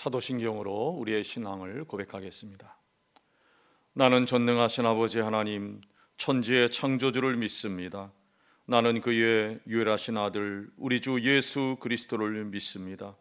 사도신경으로 우리의 신앙을 고백하겠습니다. 나는 전능하신 아버지 하나님, 천지의 창조주를 믿습니다. 나는 그의 유일하신 아들 우리 주 예수 그리스도를 믿습니다.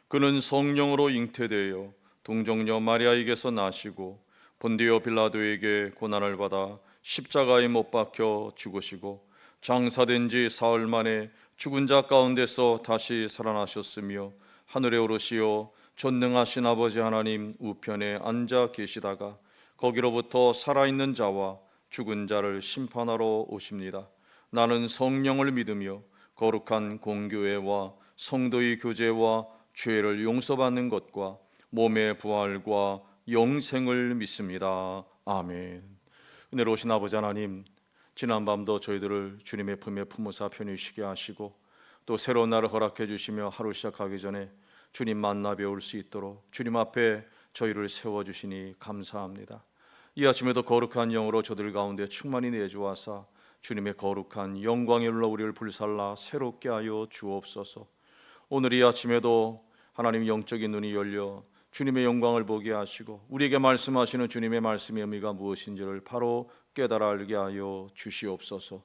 그는 성령으로 잉태되어 동정녀 마리아에게서 나시고 본디오 빌라도에게 고난을 받아 십자가에 못 박혀 죽으시고 장사된 지 사흘 만에 죽은 자 가운데서 다시 살아나셨으며 하늘에 오르시어 전능하신 아버지 하나님 우편에 앉아 계시다가 거기로부터 살아있는 자와 죽은 자를 심판하러 오십니다. 나는 성령을 믿으며 거룩한 공교회와 성도의 교제와 죄를 용서받는 것과 몸의 부활과 영생을 믿습니다. 아멘. 은혜로우신 아버지 하나님, 지난밤도 저희들을 주님의 품에 품으사 편히 쉬게 하시고 또 새로운 날을 허락해 주시며 하루 시작하기 전에 주님 만나 배울 수 있도록 주님 앞에 저희를 세워주시니 감사합니다. 이 아침에도 거룩한 영으로 저들 가운데 충만히 내주하사 주님의 거룩한 영광의 일로 우리를 불살라 새롭게 하여 주옵소서. 오늘 이 아침에도 하나님 영적인 눈이 열려 주님의 영광을 보게 하시고 우리에게 말씀하시는 주님의 말씀의 의미가 무엇인지를 바로 깨달아 알게 하여 주시옵소서.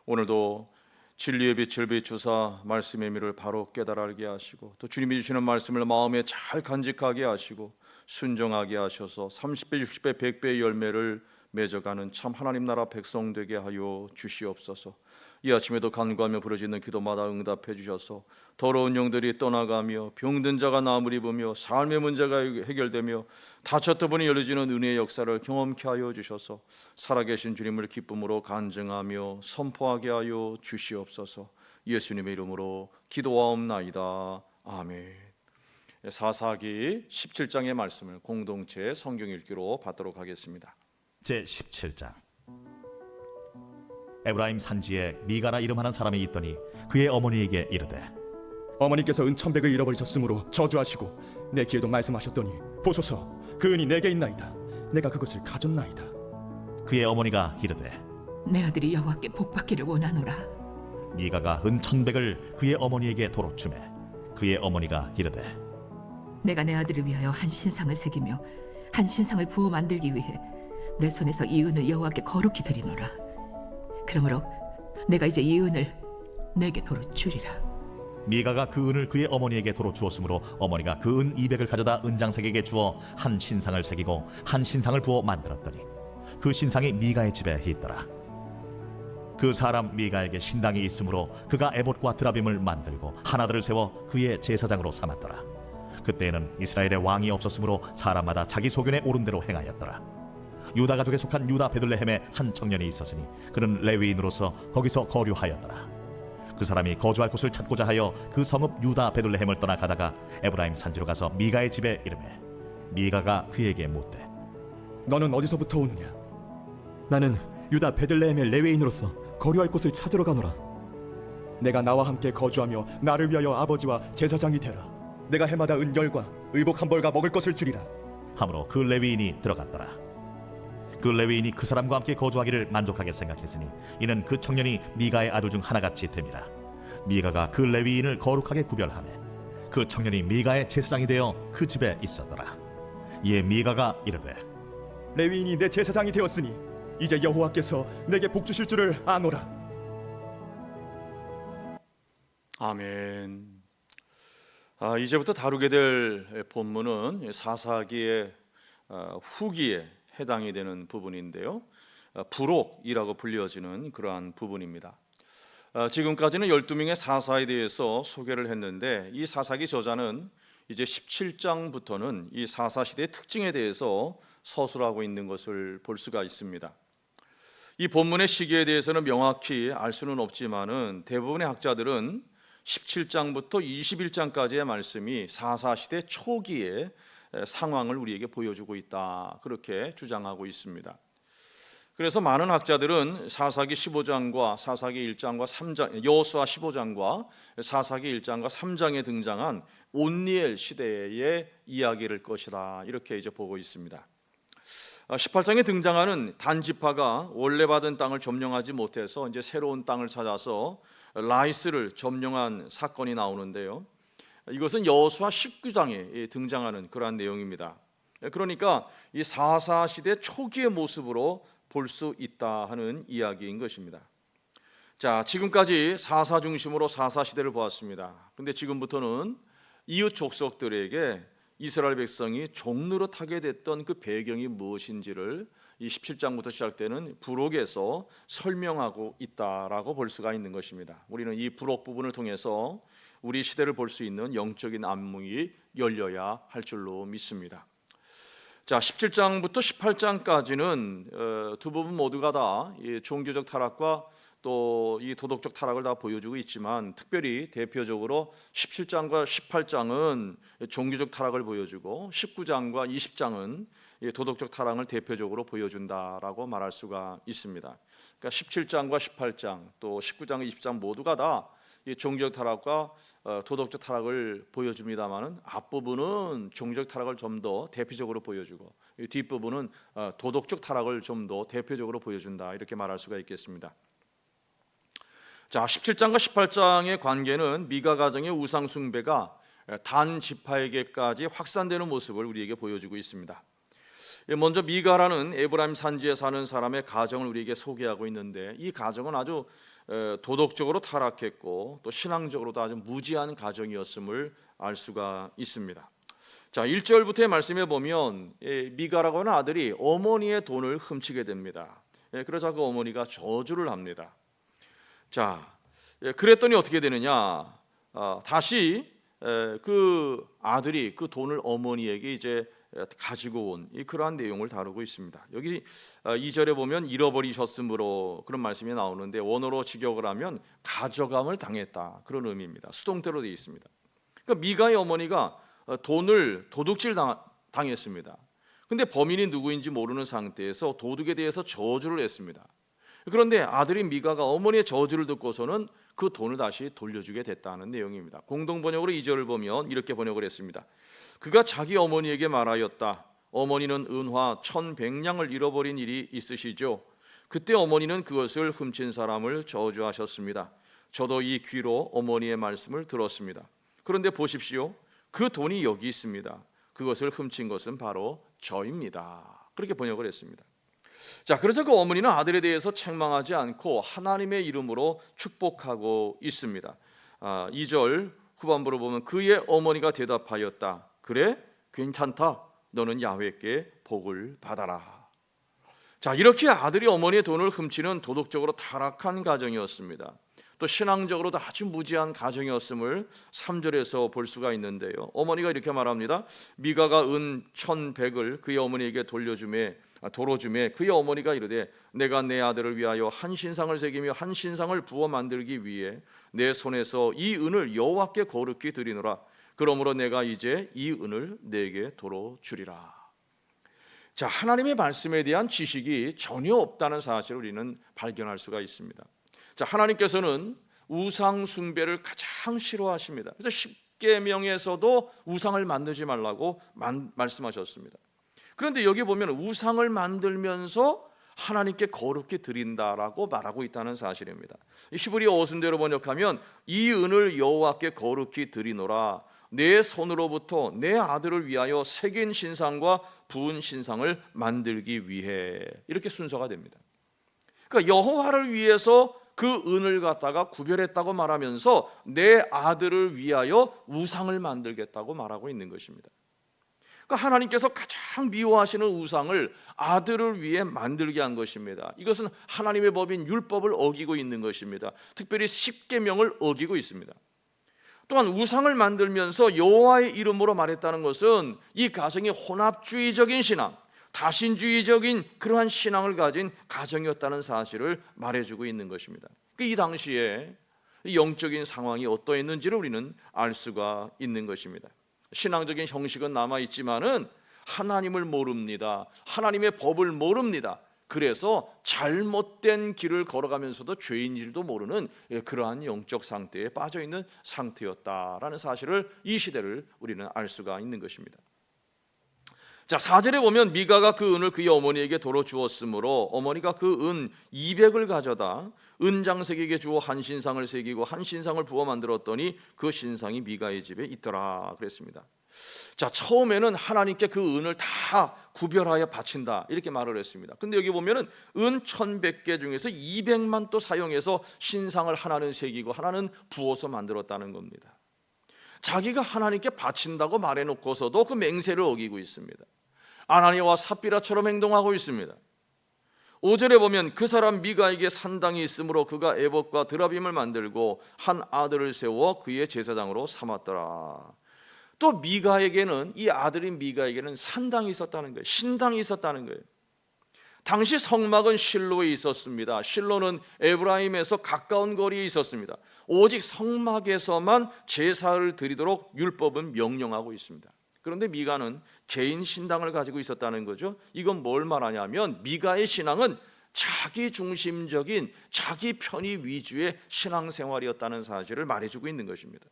오늘도 진리의 빛을 비추사 말씀의 의미를 바로 깨달아 알게 하시고 또 주님이 주시는 말씀을 마음에 잘 간직하게 하시고 순종하게 하셔서 30배, 60배, 100배의 열매를 맺어가는 참 하나님 나라 백성 되게 하여 주시옵소서. 이 아침에도 간구하며 부르짖는 기도마다 응답해 주셔서 더러운 영들이 떠나가며 병든 자가 나음을 입으며 삶의 문제가 해결되며 닫혔던 문이 열려지는 은혜의 역사를 경험케 하여 주셔서 살아계신 주님을 기쁨으로 간증하며 선포하게 하여 주시옵소서. 예수님의 이름으로 기도하옵나이다. 아멘. 사사기 17장의 말씀을 공동체 성경 읽기로 받도록 하겠습니다. 제17장. 에브라임 산지에 미가라 이름하는 사람이 있더니 그의 어머니에게 이르되 어머니께서 은천백을 잃어버리셨으므로 저주하시고 내 귀에도 말씀하셨더니 보소서 그 은이 내게 있나이다. 내가 그것을 가졌나이다. 그의 어머니가 이르되 내 아들이 여호와께 복받기를 원하노라. 미가가 은천백을 그의 어머니에게 도로 주매 그의 어머니가 이르되 내가 내 아들을 위하여 한 신상을 새기며 한 신상을 부어 만들기 위해 내 손에서 이 은을 여호와께 거룩히 드리노라. 그러므로 내가 이제 이 은을 내게 도로 주리라. 미가가 그 은을 그의 어머니에게 도로 주었으므로 어머니가 그 은 200을 가져다 은장색에게 주어 한 신상을 새기고 한 신상을 부어 만들었더니 그 신상이 미가의 집에 있더라. 그 사람 미가에게 신당이 있으므로 그가 에봇과 드라빔을 만들고 하나들을 세워 그의 제사장으로 삼았더라. 그때에는 이스라엘의 왕이 없었으므로 사람마다 자기 소견에 옳은 대로 행하였더라. 유다 가족에 속한 유다 베들레헴에 한 청년이 있었으니 그는 레위인으로서 거기서 거류하였더라. 그 사람이 거주할 곳을 찾고자 하여 그 성읍 유다 베들레헴을 떠나 가다가 에브라임 산지로 가서 미가의 집에 이르매 미가가 그에게 묻되 너는 어디서부터 오느냐? 나는 유다 베들레헴의 레위인으로서 거류할 곳을 찾으러 가노라. 내가 나와 함께 거주하며 나를 위하여 아버지와 제사장이 되라. 내가 해마다 은열과 의복 한 벌과 먹을 것을 주리라. 하므로 그 레위인이 들어갔더라. 그 레위인이 그 사람과 함께 거주하기를 만족하게 생각했으니 이는 그 청년이 미가의 아들 중 하나같이 됨이라. 미가가 그 레위인을 거룩하게 구별하매 그 청년이 미가의 제사장이 되어 그 집에 있었더라. 이에 미가가 이르되 레위인이 내 제사장이 되었으니 이제 여호와께서 내게 복 주실 줄을 아노라. 아멘. 이제부터 다루게 될 본문은 사사기의 후기에 해당이 되는 부분인데요, 부록이라고 불려지는 그러한 부분입니다. 지금까지는 12명의 사사에 대해서 소개를 했는데 이 사사기 저자는 이제 17장부터는 이 사사시대의 특징에 대해서 서술하고 있는 것을 볼 수가 있습니다. 이 본문의 시기에 대해서는 명확히 알 수는 없지만은 대부분의 학자들은 17장부터 21장까지의 말씀이 사사시대 초기의 상황을 우리에게 보여주고 있다, 그렇게 주장하고 있습니다. 그래서 많은 학자들은 사사기 15장과 사사기 1장과 3장, 여호수아 15장과 사사기 1장과 3장에 등장한 온니엘 시대의 이야기를 것이다, 이렇게 이제 보고 있습니다. 18장에 등장하는 단지파가 원래 받은 땅을 점령하지 못해서 이제 새로운 땅을 찾아서 라이스를 점령한 사건이 나오는데요, 이것은 여호수아 19장에 등장하는 그러한 내용입니다. 그러니까 이 4.4 시대 초기의 모습으로 볼 수 있다 하는 이야기인 것입니다. 자, 지금까지 4.4 중심으로 4.4 시대를 보았습니다. 근데 지금부터는 이웃 족속들에게 이스라엘 백성이 종로로 타게 됐던 그 배경이 무엇인지를 이 17장부터 시작되는 부록에서 설명하고 있다라고 볼 수가 있는 것입니다. 우리는 이 부록 부분을 통해서 우리 시대를 볼 수 있는 영적인 안문이 열려야 할 줄로 믿습니다. 자, 17장부터 18장까지는 두 부분 모두가 다 종교적 타락과 또 이 도덕적 타락을 다 보여주고 있지만, 특별히 대표적으로 17장과 18장은 종교적 타락을 보여주고 19장과 20장은 도덕적 타락을 대표적으로 보여준다라고 말할 수가 있습니다. 그러니까 17장과 18장 또 19장과 20장 모두가 다 종교적 타락과 도덕적 타락을 보여줍니다만은, 앞부분은 종교적 타락을 좀 더 대표적으로 보여주고 뒷부분은 도덕적 타락을 좀 더 대표적으로 보여준다, 이렇게 말할 수가 있겠습니다. 자, 17장과 18장의 관계는 미가 가정의 우상 숭배가 단 지파에게까지 확산되는 모습을 우리에게 보여주고 있습니다. 먼저 미가라는 에브라임 산지에 사는 사람의 가정을 우리에게 소개하고 있는데, 이 가정은 아주 도덕적으로 타락했고 또 신앙적으로도 아주 무지한 가정이었음을 알 수가 있습니다. 자, 1절부터의 말씀에 보면 미가라고 하는 아들이 어머니의 돈을 훔치게 됩니다. 그러자 그 어머니가 저주를 합니다. 자, 그랬더니 어떻게 되느냐? 다시 그 아들이 그 돈을 어머니에게 이제 가지고 온 그러한 내용을 다루고 있습니다. 여기 2절에 보면 잃어버리셨으므로 그런 말씀이 나오는데, 원어로 직역을 하면 가져감을 당했다, 그런 의미입니다. 수동태로 되어 있습니다. 그러니까 미가의 어머니가 돈을 도둑질 당했습니다. 근데 범인이 누구인지 모르는 상태에서 도둑에 대해서 저주를 했습니다. 그런데 아들인 미가가 어머니의 저주를 듣고서는 그 돈을 다시 돌려주게 됐다는 내용입니다. 공동 번역으로 2절을 보면 이렇게 번역을 했습니다. 그가 자기 어머니에게 말하였다. 어머니는 은화 1,100냥을 잃어버린 일이 있으시죠. 그때 어머니는 그것을 훔친 사람을 저주하셨습니다. 저도 이 귀로 어머니의 말씀을 들었습니다. 그런데 보십시오. 그 돈이 여기 있습니다. 그것을 훔친 것은 바로 저입니다. 그렇게 번역을 했습니다. 자, 그래서 그 어머니는 아들에 대해서 책망하지 않고 하나님의 이름으로 축복하고 있습니다. 2절 후반부로 보면 그의 어머니가 대답하였다. 그래? 괜찮다. 너는 야훼께 복을 받아라. 자, 이렇게 아들이 어머니의 돈을 훔치는 도덕적으로 타락한 가정이었습니다. 또 신앙적으로도 아주 무지한 가정이었음을 3절에서 볼 수가 있는데요. 어머니가 이렇게 말합니다. 미가가 은 1,100을 그의 어머니에게 도로주매 그의 어머니가 이르되 내가 내 아들을 위하여 한 신상을 새기며 한 신상을 부어 만들기 위해 내 손에서 이 은을 여호와께 거룩히 드리노라. 그러므로 내가 이제 이 은을 내게 도로 주리라. 자, 하나님의 말씀에 대한 지식이 전혀 없다는 사실을 우리는 발견할 수가 있습니다. 자, 하나님께서는 우상 숭배를 가장 싫어하십니다. 그래서 십계명에서도 우상을 만들지 말라고 말씀하셨습니다. 그런데 여기 보면 우상을 만들면서 하나님께 거룩히 드린다라고 말하고 있다는 사실입니다. 히브리어 어순대로 번역하면 이 은을 여호와께 거룩히 드리노라. 내 손으로부터 내 아들을 위하여 새긴 신상과 부은 신상을 만들기 위해, 이렇게 순서가 됩니다. 그러니까 여호와를 위해서 그 은을 갖다가 구별했다고 말하면서 내 아들을 위하여 우상을 만들겠다고 말하고 있는 것입니다. 그러니까 하나님께서 가장 미워하시는 우상을 아들을 위해 만들게 한 것입니다. 이것은 하나님의 법인 율법을 어기고 있는 것입니다. 특별히 십계명을 어기고 있습니다. 또한 우상을 만들면서 여호와의 이름으로 말했다는 것은 이 가정이 혼합주의적인 신앙, 다신주의적인 그러한 신앙을 가진 가정이었다는 사실을 말해주고 있는 것입니다. 이 당시에 영적인 상황이 어떠했는지를 우리는 알 수가 있는 것입니다. 신앙적인 형식은 남아있지만은 하나님을 모릅니다. 하나님의 법을 모릅니다. 그래서 잘못된 길을 걸어가면서도 죄인일도 모르는 그러한 영적 상태에 빠져있는 상태였다라는 사실을, 이 시대를 우리는 알 수가 있는 것입니다. 자, 4절에 보면 미가가 그 은을 그의 어머니에게 도로 주었으므로 어머니가 그 은 200을 가져다 은장색에게 주어 한 신상을 새기고 한 신상을 부어 만들었더니 그 신상이 미가의 집에 있더라 그랬습니다. 자, 처음에는 하나님께 그 은을 다 구별하여 바친다 이렇게 말을 했습니다. 근데 여기 보면은 은 1100개 중에서 200만 또 사용해서 신상을 하나는 새기고 하나는 부어서 만들었다는 겁니다. 자기가 하나님께 바친다고 말해놓고서도 그 맹세를 어기고 있습니다. 아나니아와 삽비라처럼 행동하고 있습니다. 5절에 보면 그 사람 미가에게 산당이 있으므로 그가 에봇과 드라빔을 만들고 한 아들을 세워 그의 제사장으로 삼았더라. 또 미가에게는, 이 아들인 미가에게는 산당이 있었다는 거예요. 신당이 있었다는 거예요. 당시 성막은 실로에 있었습니다. 실로는 에브라임에서 가까운 거리에 있었습니다. 오직 성막에서만 제사를 드리도록 율법은 명령하고 있습니다. 그런데 미가는 개인 신당을 가지고 있었다는 거죠. 이건 뭘 말하냐면 미가의 신앙은 자기 중심적인 자기 편의 위주의 신앙생활이었다는 사실을 말해주고 있는 것입니다.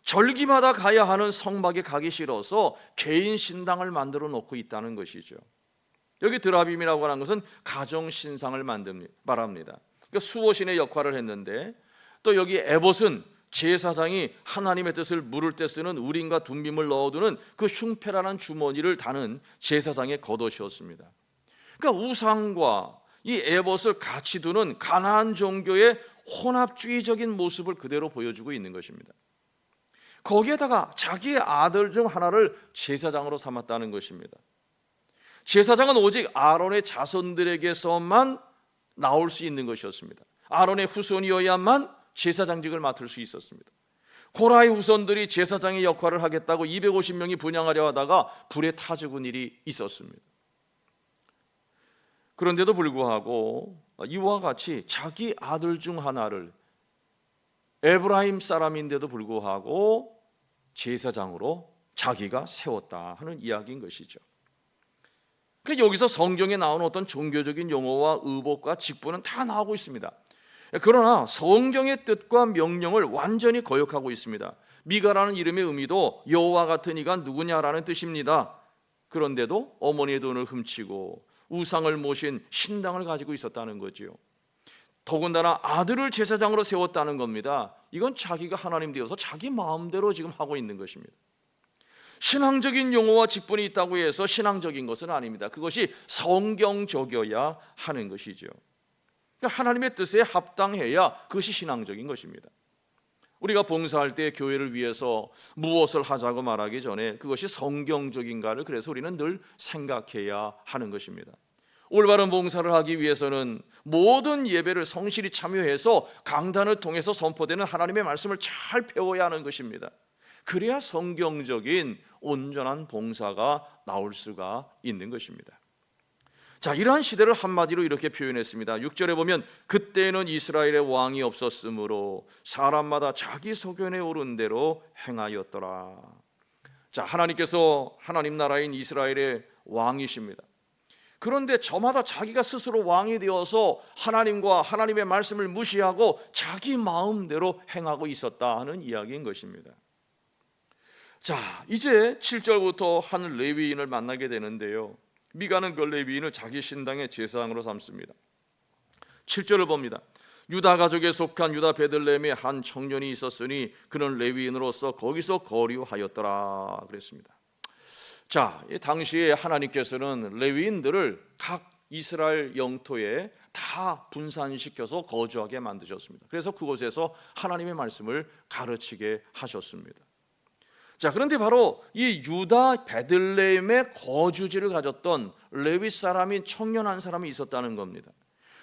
절기마다 가야 하는 성막에 가기 싫어서 개인 신당을 만들어 놓고 있다는 것이죠. 여기 드라빔이라고 하는 것은 가정 신상을 말합니다. 그러니까 수호신의 역할을 했는데, 또 여기 에봇은 제사장이 하나님의 뜻을 물을 때 쓰는 우림과 둠빔을 넣어두는 그 흉패라는 주머니를 다는 제사장의 겉옷이었습니다. 그러니까 우상과 이 에봇을 같이 두는 가나안 종교의 혼합주의적인 모습을 그대로 보여주고 있는 것입니다. 거기에다가 자기의 아들 중 하나를 제사장으로 삼았다는 것입니다. 제사장은 오직 아론의 자손들에게서만 나올 수 있는 것이었습니다. 아론의 후손이어야만 제사장직을 맡을 수 있었습니다. 고라의 후손들이 제사장의 역할을 하겠다고 250명이 분향하려 하다가 불에 타 죽은 일이 있었습니다. 그런데도 불구하고 이와 같이 자기 아들 중 하나를, 에브라임 사람인데도 불구하고 제사장으로 자기가 세웠다 하는 이야기인 것이죠. 그러니까 여기서 성경에 나오는 어떤 종교적인 용어와 의복과 직분은 다 나오고 있습니다. 그러나 성경의 뜻과 명령을 완전히 거역하고 있습니다. 미가라는 이름의 의미도 여호와 같은 이가 누구냐라는 뜻입니다. 그런데도 어머니의 돈을 훔치고 우상을 모신 신당을 가지고 있었다는 거지요. 더군다나 아들을 제사장으로 세웠다는 겁니다. 이건 자기가 하나님 되어서 자기 마음대로 지금 하고 있는 것입니다. 신앙적인 용어와 직분이 있다고 해서 신앙적인 것은 아닙니다. 그것이 성경적이어야 하는 것이죠. 그러니까 하나님의 뜻에 합당해야 그것이 신앙적인 것입니다. 우리가 봉사할 때 교회를 위해서 무엇을 하자고 말하기 전에 그것이 성경적인가를 그래서 우리는 늘 생각해야 하는 것입니다. 올바른 봉사를 하기 위해서는 모든 예배를 성실히 참여해서 강단을 통해서 선포되는 하나님의 말씀을 잘 배워야 하는 것입니다. 그래야 성경적인 온전한 봉사가 나올 수가 있는 것입니다. 자, 이러한 시대를 한마디로 이렇게 표현했습니다. 6절에 보면 그때는 이스라엘의 왕이 없었으므로 사람마다 자기 소견에 오른 대로 행하였더라. 자, 하나님께서 하나님 나라인 이스라엘의 왕이십니다. 그런데 저마다 자기가 스스로 왕이 되어서 하나님과 하나님의 말씀을 무시하고 자기 마음대로 행하고 있었다 하는 이야기인 것입니다. 자, 이제 7절부터 한 레위인을 만나게 되는데요, 미가는 그 레위인을 자기 신당의 제사장으로 삼습니다. 7절을 봅니다. 유다 가족에 속한 유다 베들레헴에 한 청년이 있었으니 그는 레위인으로서 거기서 거류하였더라 그랬습니다. 자, 당시에 하나님께서는 레위인들을 각 이스라엘 영토에 다 분산시켜서 거주하게 만드셨습니다. 그래서 그곳에서 하나님의 말씀을 가르치게 하셨습니다. 자, 그런데 바로 이 유다 베들레헴의 거주지를 가졌던 레위 사람인 청년 한 사람이 있었다는 겁니다.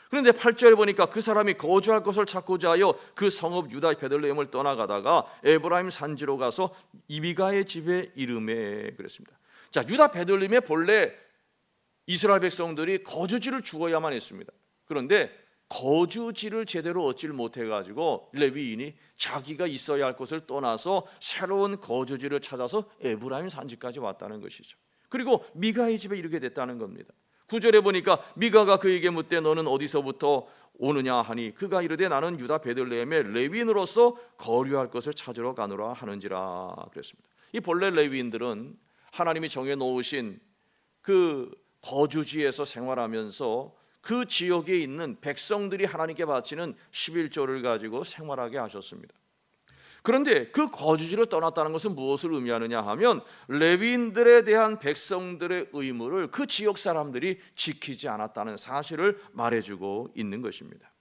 그런데 8절에 보니까 그 사람이 거주할 곳을 찾고자 하여 그 성읍 유다 베들레헴을 떠나가다가 에브라임 산지로 가서 미가의 집에 이르매 그랬습니다. 자, 유다 베들레헴에 본래 이스라엘 백성들이 거주지를 주어야만 했습니다. 그런데 거주지를 제대로 얻지를 못해가지고 레위인이 자기가 있어야 할 곳을 떠나서 새로운 거주지를 찾아서 에브라임 산지까지 왔다는 것이죠. 그리고 미가의 집에 이르게 됐다는 겁니다. 9절에 보니까 미가가 그에게 묻되 너는 어디서부터 오느냐 하니 그가 이르되 나는 유다 베들레헴의 레위인으로서 거류할 것을 찾으러 가노라 하는지라 그랬습니다. 이 본래 레위인들은 하나님이 정해 놓으신 그 거주지에서 생활하면서 그 지역에 있는 백성들이 하나님께 바치는 11조를 가지고 생활하게 하셨습니다. 그런데 그 거주지를 떠났다는 것은 무엇을 의미하느냐 하면 레위인들에 대한 백성들의 의무를 그 지역 사람들이 지키지 않았다는 사실을 말해주고 있는 것입니다.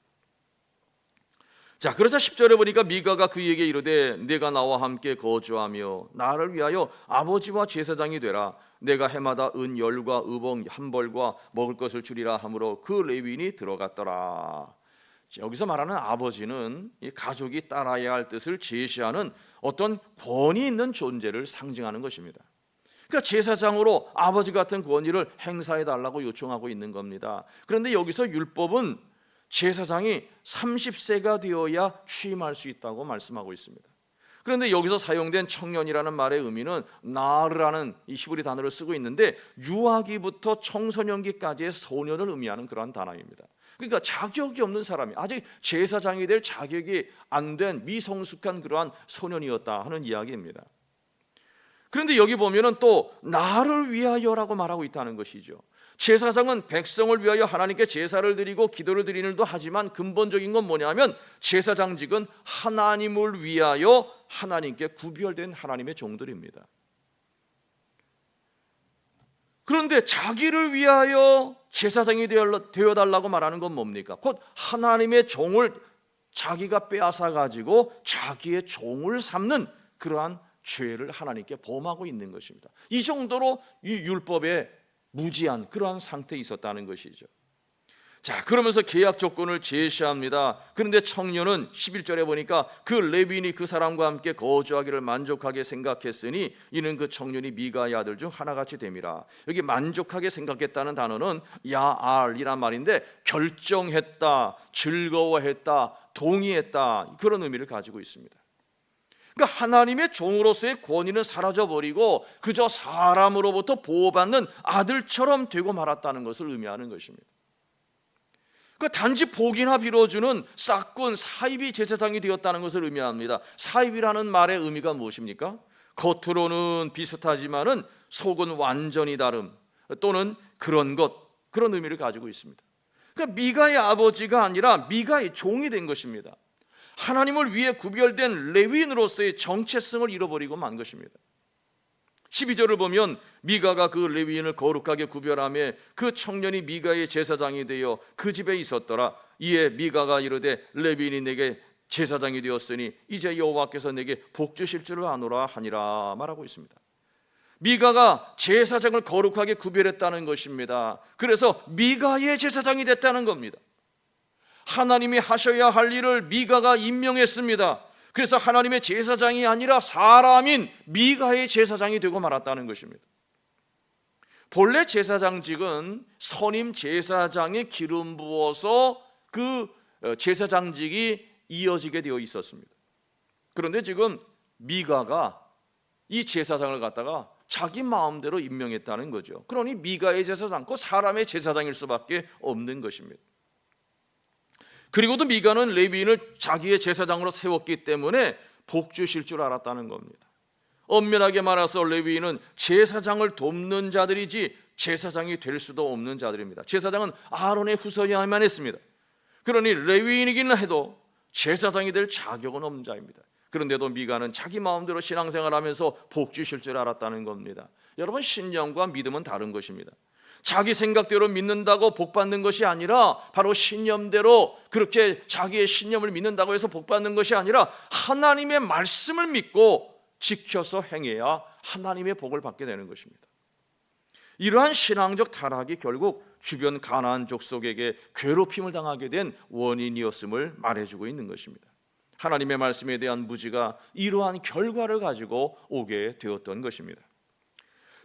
자, 그러자 10절에 보니까 미가가 그에게 이르되 내가 나와 함께 거주하며 나를 위하여 아버지와 제사장이 되라. 내가 해마다 은 열과 의복 한 벌과 먹을 것을 주리라 하므로 그 레위인이 들어갔더라. 여기서 말하는 아버지는 이 가족이 따라야 할 뜻을 제시하는 어떤 권위 있는 존재를 상징하는 것입니다. 그러니까 제사장으로 아버지 같은 권위를 행사해 달라고 요청하고 있는 겁니다. 그런데 여기서 율법은 제사장이 30세가 되어야 취임할 수 있다고 말씀하고 있습니다. 그런데 여기서 사용된 청년이라는 말의 의미는 나르라는 이 히브리 단어를 쓰고 있는데 유아기부터 청소년기까지의 소년을 의미하는 그러한 단어입니다. 그러니까 자격이 없는 사람이, 아직 제사장이 될 자격이 안 된 미성숙한 그러한 소년이었다 하는 이야기입니다. 그런데 여기 보면은 또 나를 위하여라고 말하고 있다는 것이죠. 제사장은 백성을 위하여 하나님께 제사를 드리고 기도를 드리는 일도 하지만 근본적인 건 뭐냐면 제사장직은 하나님을 위하여 하나님께 구별된 하나님의 종들입니다. 그런데 자기를 위하여 제사장이 되어달라고 말하는 건 뭡니까? 곧 하나님의 종을 자기가 빼앗아 가지고 자기의 종을 삼는 그러한 죄를 하나님께 범하고 있는 것입니다. 이 정도로 이 율법에 무지한 그러한 상태에 있었다는 것이죠. 자, 그러면서 계약 조건을 제시합니다. 그런데 청년은 11절에 보니까 그 레위인이 그 사람과 함께 거주하기를 만족하게 생각했으니 이는 그 청년이 미가의 아들 중 하나같이 됨이라. 여기 만족하게 생각했다는 단어는 야알이란 말인데 결정했다, 즐거워했다, 동의했다 그런 의미를 가지고 있습니다. 그러니까 하나님의 종으로서의 권위는 사라져버리고 그저 사람으로부터 보호받는 아들처럼 되고 말았다는 것을 의미하는 것입니다. 그러니까 단지 복이나 빌어주는 싹군 사입이 제사장이 되었다는 것을 의미합니다. 사입이라는 말의 의미가 무엇입니까? 겉으로는 비슷하지만은 속은 완전히 다름 또는 그런 것, 그런 의미를 가지고 있습니다. 그러니까 미가의 아버지가 아니라 미가의 종이 된 것입니다. 하나님을 위해 구별된 레위인으로서의 정체성을 잃어버리고 만 것입니다. 12절을 보면 미가가 그 레위인을 거룩하게 구별하며 그 청년이 미가의 제사장이 되어 그 집에 있었더라. 이에 미가가 이르되 레위인이 내게 제사장이 되었으니 이제 여호와께서 내게 복 주실 줄을 아노라 하니라 말하고 있습니다. 미가가 제사장을 거룩하게 구별했다는 것입니다. 그래서 미가의 제사장이 됐다는 겁니다. 하나님이 하셔야 할 일을 미가가 임명했습니다. 그래서 하나님의 제사장이 아니라 사람인 미가의 제사장이 되고 말았다는 것입니다. 본래 제사장직은 선임 제사장의 기름 부어서 그 제사장직이 이어지게 되어 있었습니다. 그런데 지금 미가가 이 제사장을 갖다가 자기 마음대로 임명했다는 거죠. 그러니 미가의 제사장, 그 사람의 제사장일 수밖에 없는 것입니다. 그리고도 미가는 레위인을 자기의 제사장으로 세웠기 때문에 복 주실 줄 알았다는 겁니다. 엄밀하게 말해서 레위인은 제사장을 돕는 자들이지 제사장이 될 수도 없는 자들입니다. 제사장은 아론의 후손이어야만 했습니다. 그러니 레위인이기는 해도 제사장이 될 자격은 없는 자입니다. 그런데도 미가는 자기 마음대로 신앙생활하면서 복 주실 줄 알았다는 겁니다. 여러분, 신념과 믿음은 다른 것입니다. 자기 생각대로 믿는다고 복 받는 것이 아니라 바로 신념대로 그렇게 자기의 신념을 믿는다고 해서 복 받는 것이 아니라 하나님의 말씀을 믿고 지켜서 행해야 하나님의 복을 받게 되는 것입니다. 이러한 신앙적 타락이 결국 주변 가나안 족속에게 괴롭힘을 당하게 된 원인이었음을 말해주고 있는 것입니다. 하나님의 말씀에 대한 무지가 이러한 결과를 가지고 오게 되었던 것입니다.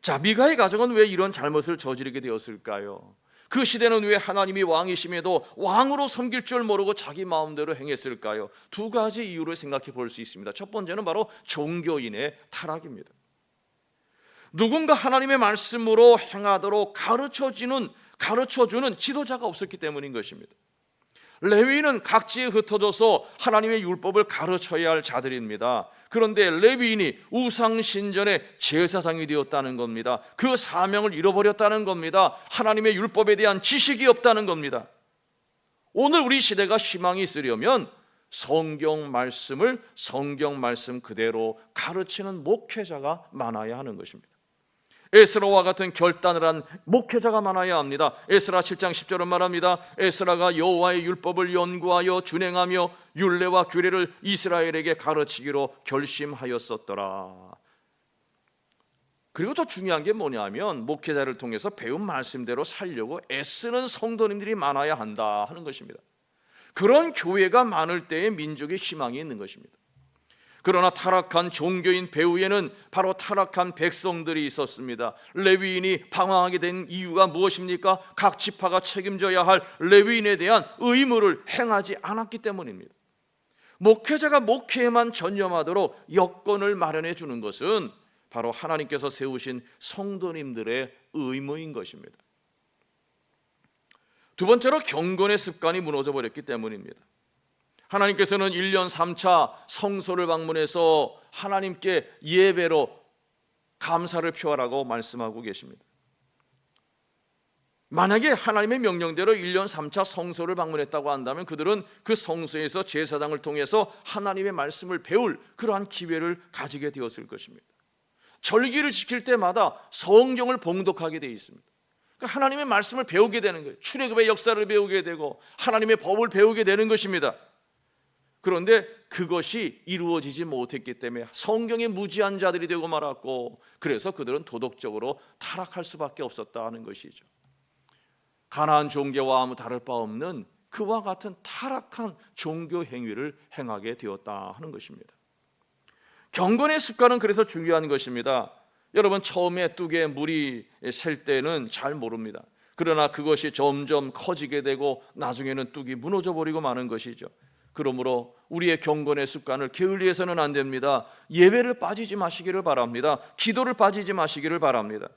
자, 미가의 가정은 왜 이런 잘못을 저지르게 되었을까요? 그 시대는 왜 하나님이 왕이심에도 왕으로 섬길 줄 모르고 자기 마음대로 행했을까요? 두 가지 이유를 생각해 볼 수 있습니다. 첫 번째는 바로 종교인의 타락입니다. 누군가 하나님의 말씀으로 행하도록 가르쳐주는 지도자가 없었기 때문인 것입니다. 레위인은 각지에 흩어져서 하나님의 율법을 가르쳐야 할 자들입니다. 그런데 레위인이 우상 신전의 제사장이 되었다는 겁니다. 그 사명을 잃어버렸다는 겁니다. 하나님의 율법에 대한 지식이 없다는 겁니다. 오늘 우리 시대가 희망이 있으려면 성경 말씀을 성경 말씀 그대로 가르치는 목회자가 많아야 하는 것입니다. 에스라와 같은 결단을 한 목회자가 많아야 합니다. 에스라 7장 10절은 말합니다. 에스라가 여호와의 율법을 연구하여 준행하며 율례와 규례를 이스라엘에게 가르치기로 결심하였었더라. 그리고 더 중요한 게 뭐냐면 목회자를 통해서 배운 말씀대로 살려고 애쓰는 성도님들이 많아야 한다 하는 것입니다. 그런 교회가 많을 때에 민족의 희망이 있는 것입니다. 그러나 타락한 종교인 배후에는 바로 타락한 백성들이 있었습니다. 레위인이 방황하게 된 이유가 무엇입니까? 각 지파가 책임져야 할 레위인에 대한 의무를 행하지 않았기 때문입니다. 목회자가 목회에만 전념하도록 여건을 마련해 주는 것은 바로 하나님께서 세우신 성도님들의 의무인 것입니다. 두 번째로 경건의 습관이 무너져 버렸기 때문입니다. 하나님께서는 1년 3차 성소를 방문해서 하나님께 예배로 감사를 표하라고 말씀하고 계십니다. 만약에 하나님의 명령대로 1년 3차 성소를 방문했다고 한다면 그들은 그 성소에서 제사장을 통해서 하나님의 말씀을 배울 그러한 기회를 가지게 되었을 것입니다. 절기를 지킬 때마다 성경을 봉독하게 되어 있습니다. 그러니까 하나님의 말씀을 배우게 되는 거예요. 출애굽의 역사를 배우게 되고 하나님의 법을 배우게 되는 것입니다. 그런데 그것이 이루어지지 못했기 때문에 성경에 무지한 자들이 되고 말았고, 그래서 그들은 도덕적으로 타락할 수밖에 없었다는 것이죠. 가나안 종교와 아무 다를 바 없는 그와 같은 타락한 종교 행위를 행하게 되었다 하는 것입니다. 경건의 습관은 그래서 중요한 것입니다. 여러분, 처음에 뚝에 물이 셀 때는 잘 모릅니다. 그러나 그것이 점점 커지게 되고 나중에는 뚝이 무너져 버리고 마는 것이죠. 그러므로 우리의 경건의 습관을 게을리해서는 안 됩니다. 예배를 빠지지 마시기를 바랍니다. 기도를 빠지지 마시기를 바랍니다.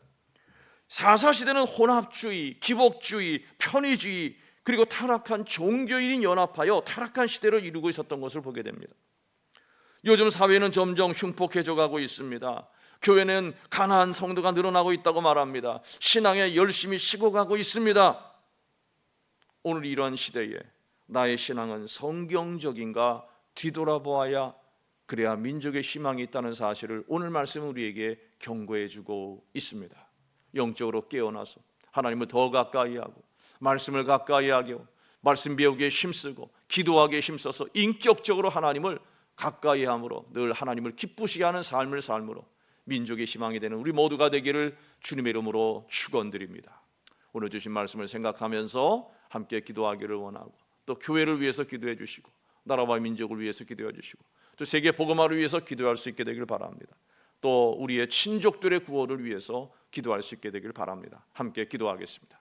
사사시대는 혼합주의, 기복주의, 편의주의, 그리고 타락한 종교인이 연합하여 타락한 시대를 이루고 있었던 것을 보게 됩니다. 요즘 사회는 점점 흉폭해져 가고 있습니다. 교회는 가난한 성도가 늘어나고 있다고 말합니다. 신앙에 열심히 식어가고 있습니다. 오늘 이러한 시대에 나의 신앙은 성경적인가 뒤돌아보아야 그래야 민족의 희망이 있다는 사실을 오늘 말씀은 우리에게 경고해 주고 있습니다. 영적으로 깨어나서 하나님을 더 가까이 하고 말씀을 가까이 하고 말씀 배우기에 힘쓰고 기도하기에 힘써서 인격적으로 하나님을 가까이 함으로 늘 하나님을 기쁘시게 하는 삶을 삶으로 민족의 희망이 되는 우리 모두가 되기를 주님의 이름으로 축원드립니다. 오늘 주신 말씀을 생각하면서 함께 기도하기를 원하고 또 교회를 위해서 기도해 주시고 나라와 민족을 위해서 기도해 주시고 또 세계 복음화를 위해서 기도할 수 있게 되기를 바랍니다. 또 우리의 친족들의 구원을 위해서 기도할 수 있게 되기를 바랍니다. 함께 기도하겠습니다.